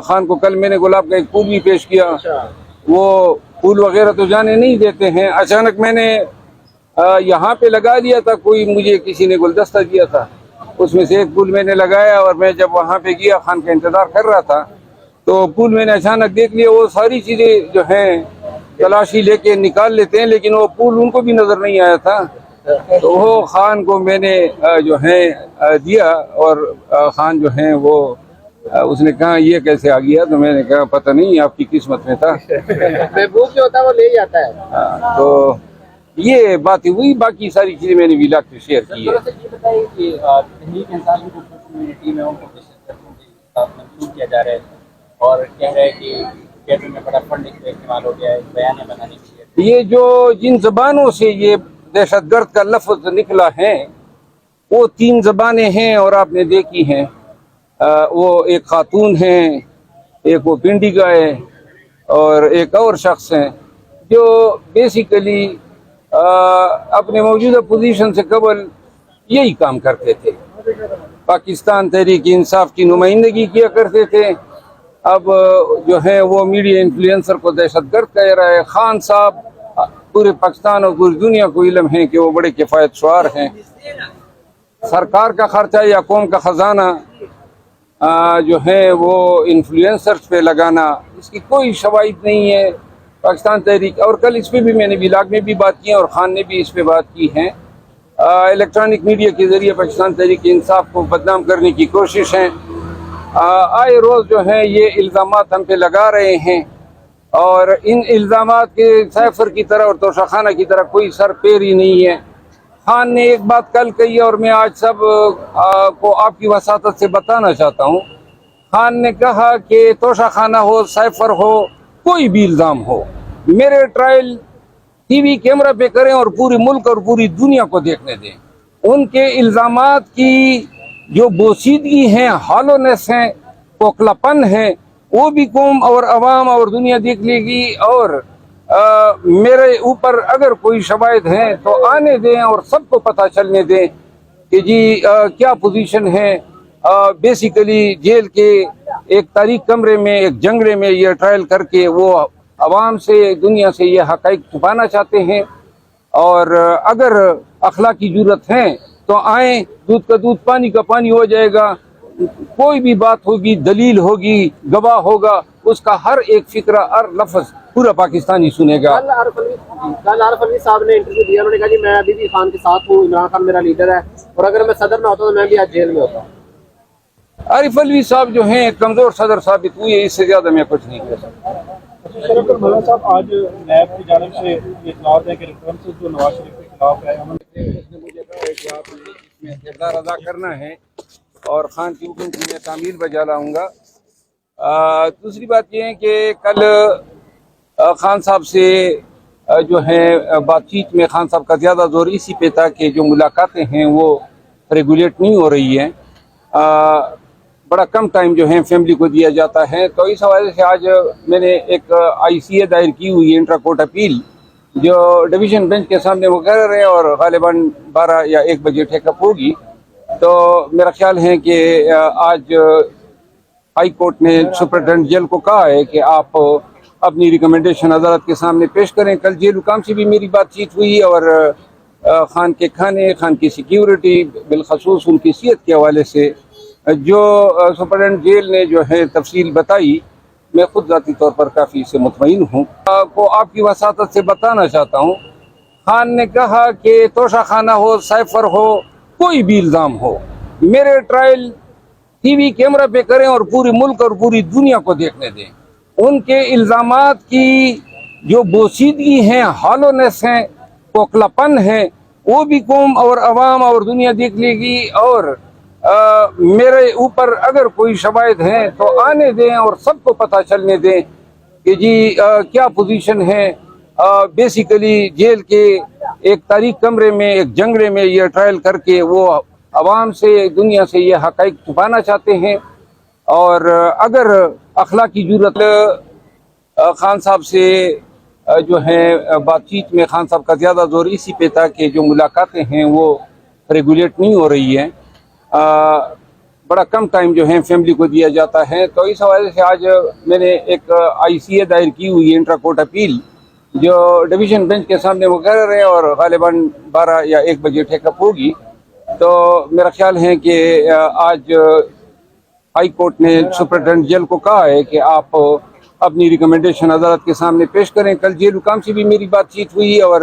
خان کو کل میں نے گلاب کا ایک پھول بھی پیش کیا. وہ پھول وغیرہ تو جانے نہیں دیتے ہیں. اچانک میں نے یہاں پہ لگا دیا تھا، کوئی مجھے کسی نے گلدستہ دیا تھا، اس میں سے ایک پھول میں نے لگایا، اور میں جب وہاں پہ گیا خان کا انتظار کر رہا تھا تو پھول میں نے اچانک دیکھ لیا. وہ ساری چیزیں جو ہیں تلاشی لے کے نکال لیتے ہیں، لیکن وہ پھول ان کو بھی نظر نہیں آیا تھا. تو وہ خان کو میں نے جو ہے دیا، اور خان جو ہیں وہ اس نے کہا یہ کیسے آ گیا؟ تو میں نے کہا پتہ نہیں، آپ کی قسمت میں تھا. محبوب جو ہوتا ہے وہ لے جاتا ہے. تو یہ بات ہوئی، باقی ساری چیزیں میں نے ولاگ سے شیئر کی ہے. یہ بتائیے کہ تحریک انصاف کی جو کمیونٹی میں ان کو منسوخ کیا جا رہا ہے اور کہہ رہے ہیں کہ کیبنٹ میں بڑا فنڈ استعمال ہو گیا ہے بیانیہ بنانے کے لیے. یہ جو جن زبانوں سے یہ دہشت گرد کا لفظ نکلا ہے وہ 3 زبانیں ہیں، اور آپ نے دیکھی ہیں. وہ ایک خاتون ہیں، ایک وہ پنڈی کا ہے، اور ایک اور شخص ہیں جو بیسیکلی اپنے موجودہ پوزیشن سے قبل یہی کام کرتے تھے. پاکستان تحریک انصاف کی نمائندگی کیا کرتے تھے. اب جو ہے وہ میڈیا انفلوئنسر کو دہشت گرد کہہ رہا ہے. خان صاحب پورے پاکستان اور پوری دنیا کو علم ہے کہ وہ بڑے کفایت شعار ہیں. سرکار کا خرچہ یا قوم کا خزانہ جو ہے وہ انفلوئنسرز پہ لگانا، اس کی کوئی شواہد نہیں ہے. پاکستان تحریک، اور کل اس پہ بھی میں نے ولاگ میں بھی بات کی ہے اور خان نے بھی اس پہ بات کی ہے. الیکٹرانک میڈیا کے ذریعے پاکستان تحریک انصاف کو بدنام کرنے کی کوشش ہیں. آئے روز جو ہیں یہ الزامات ہم پہ لگا رہے ہیں، اور ان الزامات کے سیفر کی طرح اور توشہ خانہ کی طرح کوئی سر پیر ہی نہیں ہے. خان نے ایک بات کل کہی اور میں آج سب کو آپ کی وساطت سے بتانا چاہتا ہوں. خان نے کہا کہ توشہ خانہ ہو، سیفر ہو، کوئی بھی الزام ہو، میرے ٹرائل ٹی وی کیمرہ پہ کریں اور پورے ملک اور پوری دنیا کو دیکھنے دیں. ان کے الزامات کی جو بوسیدگی ہیں، ہالونیس ہیں، کوکلا پن ہے، وہ بھی قوم اور عوام اور دنیا دیکھ لے گی. اور میرے اوپر اگر کوئی شواہد ہیں تو آنے دیں اور سب کو پتہ چلنے دیں کہ جی کیا پوزیشن ہے. بیسیکلی جیل کے ایک تاریک کمرے میں، ایک جنگلے میں یہ ٹرائل کر کے وہ عوام سے، دنیا سے یہ حقائق چھپانا چاہتے ہیں. اور اگر اخلاقی جرت ہے تو آئیں، دودھ کا دودھ پانی کا پانی ہو جائے گا. کوئی بھی بات ہوگی، دلیل ہوگی، گواہ ہوگا، اس کا ہر ایک فکرہ، ہر لفظ پورا پاکستانی سنے گا. کل عارف علوی صاحب نے انٹرویو دیا، انہوں نے کہا جی میں ابھی بھی خان کے ساتھ ہوں، عمران خان میرا لیڈر ہے، اور اگر میں صدر نہ ہوتا تو میں بھی آج جیل میں ہوتا. عارف علوی صاحب جو ہیں کمزور صدر ثابت ہوئی ہے، اس سے زیادہ میں کچھ نہیں کہہ سکتا. شرف الملا صاحب، آج نیب کی جانب سے یہ اطلاعات ہے کہ ریفرنسز جو نواز شریف کے خلاف ہے اس نے مجھے کہا ہے کہ آپ نے اس میں کردار ادا کرنا ہے اور خان کی حکم کی میں تعمیل بجا لاؤں گا. دوسری بات یہ ہے کہ کل خان صاحب سے جو ہے بات چیت میں خان صاحب کا زیادہ زور اسی پہ تھا کہ جو ملاقاتیں ہیں وہ ریگولیٹ نہیں ہو رہی ہیں. بڑا کم ٹائم جو ہے فیملی کو دیا جاتا ہے. تو اس حوالے سے آج میں نے ایک ICA دائر کی ہوئی ہے، انٹرا کورٹ اپیل، جو ڈویژن بینچ کے سامنے مقرر ہے اور غالباً 12 یا 1 بجے ٹیک اپ ہوگی. تو میرا خیال ہے کہ آج ہائی کورٹ نے سپرنٹینڈنٹ جیل کو کہا ہے کہ آپ اپنی ریکمنڈیشن عدالت کے سامنے پیش کریں. کل جیل حکام سے بھی میری بات چیت ہوئی، اور خان کے کھانے، خان کی سیکیورٹی، بالخصوص ان کی صحت کے حوالے سے جو سپرنٹینڈنٹ جیل نے جو ہے تفصیل بتائی، میں خود ذاتی طور پر کافی اس سے مطمئن ہوں. کو آپ کی وساطت سے بتانا چاہتا ہوں. خان نے کہا کہ توشہ خانہ ہو، سیفر ہو، کوئی بھی الزام ہو، میرے ٹرائل ٹی وی کیمرہ پہ کریں اور پورے ملک اور پوری دنیا کو دیکھنے دیں. ان کے الزامات کی جو بوسیدگی ہیں، ہالونیس ہیں، کوکلا پن ہے، وہ بھی قوم اور عوام اور دنیا دیکھ لے گی. اور میرے اوپر اگر کوئی شواہد ہیں تو آنے دیں اور سب کو پتہ چلنے دیں کہ جی کیا پوزیشن ہے. بیسیکلی جیل کے ایک تاریک کمرے میں، ایک جنگلے میں یہ ٹرائل کر کے وہ عوام سے، دنیا سے یہ حقائق چھپانا چاہتے ہیں. اور اگر اخلاقی جرت خان صاحب سے جو ہے بات چیت میں خان صاحب کا زیادہ زور اسی پہ تھا کہ جو ملاقاتیں ہیں وہ ریگولیٹ نہیں ہو رہی ہیں. بڑا کم ٹائم جو ہے فیملی کو دیا جاتا ہے. تو اس حوالے سے آج میں نے ایک ICA دائر کی ہوئی ہے انٹرا کورٹ اپیل, جو ڈویژن بینچ کے سامنے مقرر ہے اور غالباً 12 یا 1 بجے ٹیک اپ ہوگی. تو میرا خیال ہے کہ آج ہائی کورٹ نے سپرنٹینڈنٹ جیل کو کہا ہے کہ آپ اپنی ریکمنڈیشن عدالت کے سامنے پیش کریں. کل جیل حکام سے بھی میری بات چیت ہوئی اور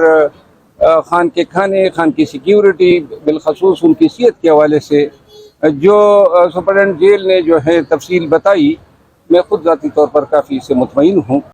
خان کے کھانے, خان کی سیکیورٹی, بالخصوص ان کی صحت کے حوالے سے جو سپرنٹینڈنٹ جیل نے جو ہے تفصیل بتائی, میں خود ذاتی طور پر کافی اس سے مطمئن ہوں.